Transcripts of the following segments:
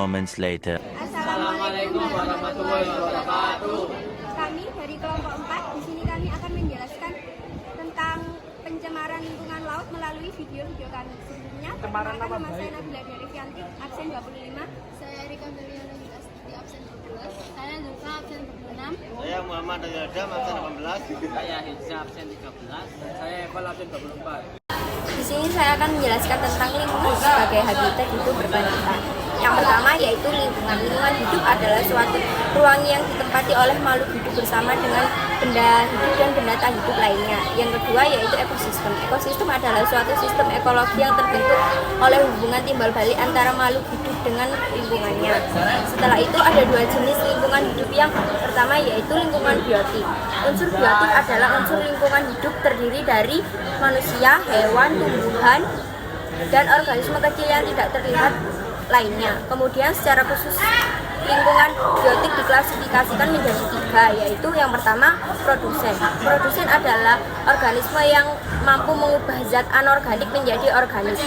moments later. Assalamualaikum warahmatullahi wabarakatuh. Kami dari kelompok 4 di sini kami akan menjelaskan tentang pencemaran lingkungan laut melalui video-video kami. Sebelumnya, perkenalkan nama saya Nabila Darifianti, absen 25. Saya Rika Deliana di absen 12. Saya Zulfa absen 26. Saya Muhammad Adam absen 18. Saya Hizza absen 13. Saya Eval absen 24. Di sini saya akan menjelaskan tentang lingkungan sebagai habitat hidup berkelanjutan. Yang pertama yaitu lingkungan. Lingkungan hidup adalah suatu ruang yang ditempati oleh makhluk hidup bersama dengan benda hidup dan benda tak hidup lainnya. Yang kedua yaitu ekosistem. Ekosistem adalah suatu sistem ekologi yang terbentuk oleh hubungan timbal balik antara makhluk hidup dengan lingkungannya. Setelah itu ada dua jenis lingkungan hidup. Yang pertama yaitu lingkungan biotik. Unsur biotik adalah unsur lingkungan hidup terdiri dari manusia, hewan, tumbuhan, dan organisme kecil yang tidak terlihat lainnya. Kemudian secara khusus lingkungan biotik diklasifikasikan menjadi tiga, yaitu yang pertama produsen. Produsen adalah organisme yang mampu mengubah zat anorganik menjadi organik.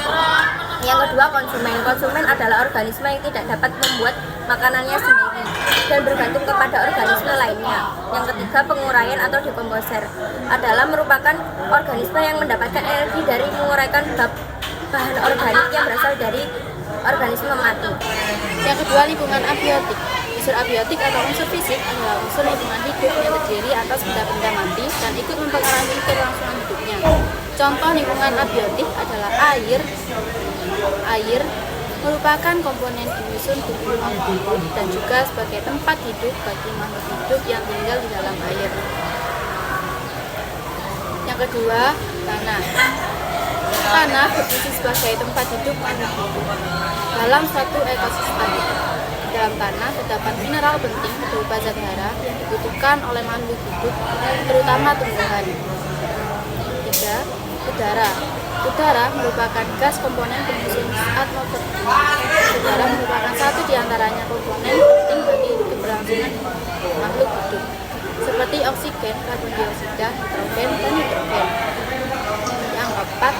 Yang kedua konsumen. Konsumen adalah organisme yang tidak dapat membuat makanannya sendiri dan bergantung kepada organisme lainnya. Yang ketiga penguraian atau dekomposer adalah merupakan organisme yang mendapatkan energi dari menguraikan bahan organik yang berasal dari organisme mati. Yang kedua lingkungan abiotik. Unsur abiotik atau unsur fisik adalah unsur lingkungan hidup yang terdiri atas benda-benda mati dan ikut mempengaruhi kelangsungan hidupnya. Contoh lingkungan abiotik adalah air. Air merupakan komponen penyusun tubuh makhluk hidup dan juga sebagai tempat hidup bagi makhluk hidup yang tinggal di dalam air. Yang kedua, tanah. Tanah berfungsi sebagai tempat hidup makhluk hidup dalam suatu ekosistem. Di dalam tanah terdapat mineral penting berupa zat hara yang dibutuhkan oleh makhluk hidup, terutama tumbuhan. Ketiga, udara. Udara merupakan gas komponen penyusun atmosfer. Udara merupakan satu di antaranya komponen penting bagi keberlangsungan makhluk hidup, seperti oksigen, karbon dioksida, nitrogen, dan hidrogen. Yang keempat,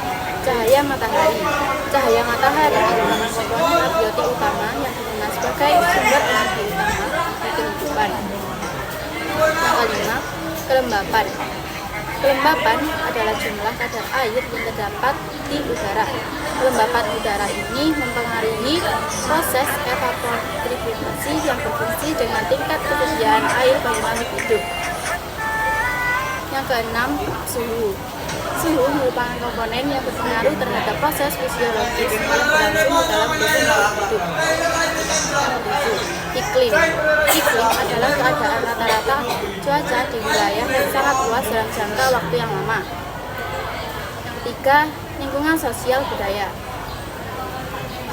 cahaya matahari. Cahaya matahari adalah komponen abiotik utama yang digunakan sebagai sumber energi utama di kehidupan. Yang kelima, kelembapan. Kelembapan adalah jumlah kadar air yang terdapat di udara. Kelembapan udara ini mempengaruhi proses evaporativasi yang berfungsi dengan tingkat ketersediaan air bagi makhluk hidup. Yang keenam, suhu. Suhu merupakan komponen yang berpengaruh terhadap proses fisiologis yang berlangsung di dalam tubuh makhluk hidup. Yang ketujuh, iklim. Iklim adalah keadaan rata-rata cuaca di wilayah yang sangat luas dalam jangka waktu yang lama. Yang ketiga, lingkungan sosial budaya.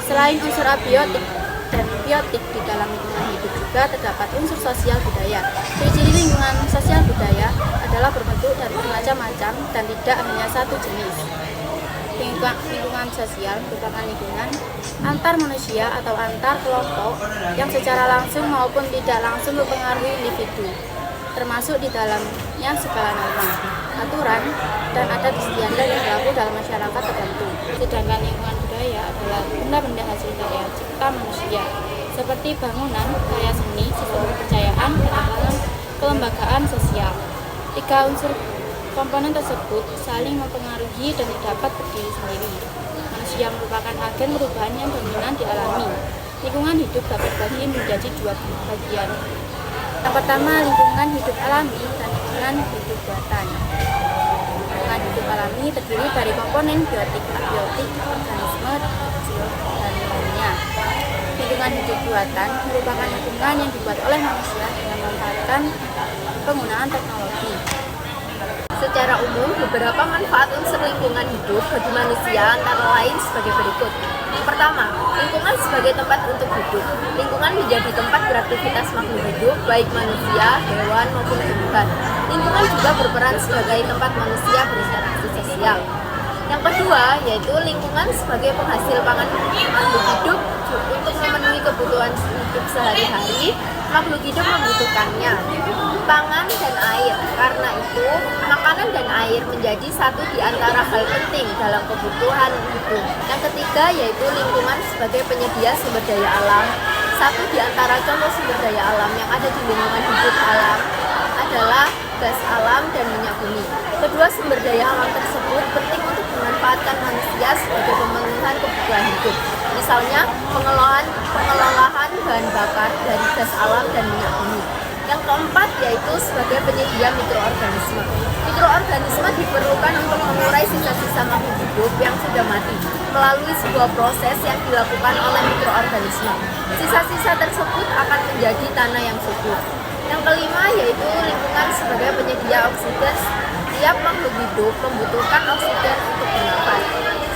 Selain unsur abiotik dan biotik di dalam lingkungan hidup juga terdapat unsur sosial budaya. Ciri-ciri lingkungan sosial budaya adalah berbentuk dari bermacam-macam dan tidak hanya satu jenis. Lingkungan sosial merupakan lingkungan antar manusia atau antar kelompok yang secara langsung maupun tidak langsung mempengaruhi individu, termasuk di dalamnya segala norma, aturan, dan adat istiadat yang berlaku dalam masyarakat tertentu. Sedangkan lingkungan budaya adalah benda-benda hasil karya cipta manusia, seperti bangunan, karya seni, sistem kepercayaan, dan kelembagaan sosial. Tiga unsur komponen tersebut saling mempengaruhi dan dapat berdiri sendiri. Manusia merupakan agen perubahan yang dominan dialami. Lingkungan hidup dapat dibagi menjadi dua bagian. Yang pertama, lingkungan hidup alami dan lingkungan hidup buatan. Lingkungan hidup alami terdiri dari komponen biotik, abiotik, organisme kecil, dan lainnya. Lingkungan hidup buatan merupakan lingkungan yang dibuat oleh manusia dengan memanfaatkan penggunaan teknologi. Secara umum, beberapa manfaat unsur lingkungan hidup bagi manusia antara lain sebagai berikut. Yang pertama, lingkungan sebagai tempat untuk hidup. Lingkungan menjadi tempat beraktivitas makhluk hidup, baik manusia, hewan, maupun tumbuhan. Lingkungan juga berperan sebagai tempat manusia berinteraksi sosial. Yang kedua, yaitu lingkungan sebagai penghasil pangan makhluk hidup untuk memenuhi kebutuhan hidup sehari-hari. Makhluk hidup membutuhkannya pangan dan air. Karena itu, makanan dan air menjadi satu di antara hal penting dalam kebutuhan hidup. Yang ketiga yaitu lingkungan sebagai penyedia sumber daya alam Satu di antara contoh sumber daya alam yang ada di lingkungan hidup alam adalah gas alam dan minyak bumi. Kedua sumber daya alam tersebut penting untuk dimanfaatkan manusia sebagai pemenuhan kebutuhan hidup. Misalnya pengelolaan bahan bakar dari gas alam dan minyak bumi. Yang keempat yaitu sebagai penyedia mikroorganisme. Mikroorganisme diperlukan untuk mengurai sisa-sisa makhluk hidup yang sudah mati melalui sebuah proses yang dilakukan oleh mikroorganisme. Sisa-sisa tersebut akan menjadi tanah yang subur. Yang kelima yaitu lingkungan sebagai penyedia oksigen. Setiap makhluk hidup membutuhkan oksigen untuk bernafas.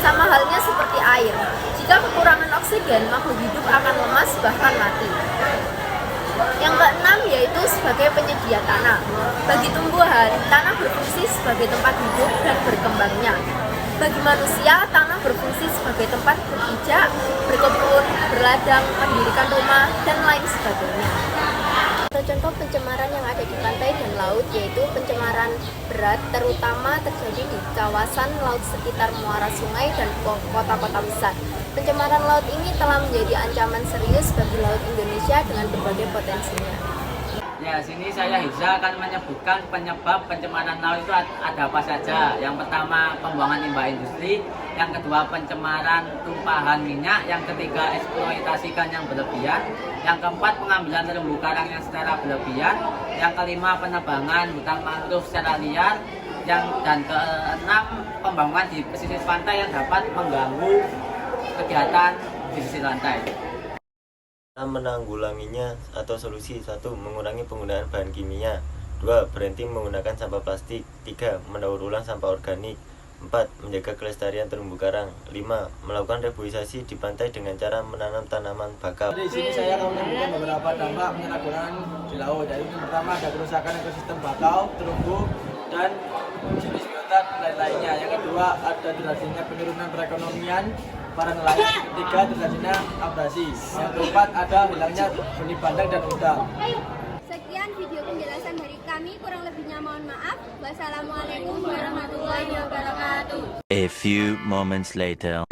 Sama halnya seperti air. Jika kekurangan oksigen, makhluk hidup akan lemas bahkan mati. Yang keenam yaitu sebagai penyedia tanah. Bagi tumbuhan, tanah berfungsi sebagai tempat hidup dan berkembangnya. Bagi manusia, tanah berfungsi sebagai tempat berpijak, berkebun, berladang, mendirikan rumah, dan lain sebagainya. Contoh pencemaran yang ada di pantai dan laut yaitu pencemaran berat terutama terjadi di kawasan laut sekitar muara sungai dan kota-kota besar. Pencemaran laut ini telah menjadi ancaman serius bagi laut Indonesia dengan berbagai potensinya. Ya, sini saya Hiza akan menyebutkan penyebab pencemaran laut itu ada apa saja. Yang pertama, pembuangan limbah industri. Yang kedua, pencemaran tumpahan minyak. Yang ketiga, eksploitasi ikan yang berlebihan. Yang keempat, pengambilan terumbu karang yang secara berlebihan. Yang kelima, penebangan hutan mangrove secara liar. Dan keenam, pembangunan di pesisir pantai yang dapat mengganggu kegiatan di sisi pantai. Menanggulanginya atau solusi: 1. Mengurangi penggunaan bahan kimia. 2. Berhenti menggunakan sampah plastik. 3. Mendaur ulang sampah organik. 4. Menjaga kelestarian terumbu karang. 5. Melakukan reboisasi di pantai dengan cara menanam tanaman bakau. Di sini saya akan menyebutkan beberapa dampak penyalahgunaan di laut. Yaitu yang pertama ada kerusakan ekosistem bakau, terumbu, dan jenis biota lain-lainnya. Yang kedua ada terjadinya penurunan perekonomian para nelayan. Yang ketiga terjadinya abrasi. Yang keempat ada hilangnya benih bandeng dan udang. Sekian video penjelasan dari kami, kurang lebihnya mohon maaf. Wassalamualaikum warahmatullahi wabarakatuh. A few moments later.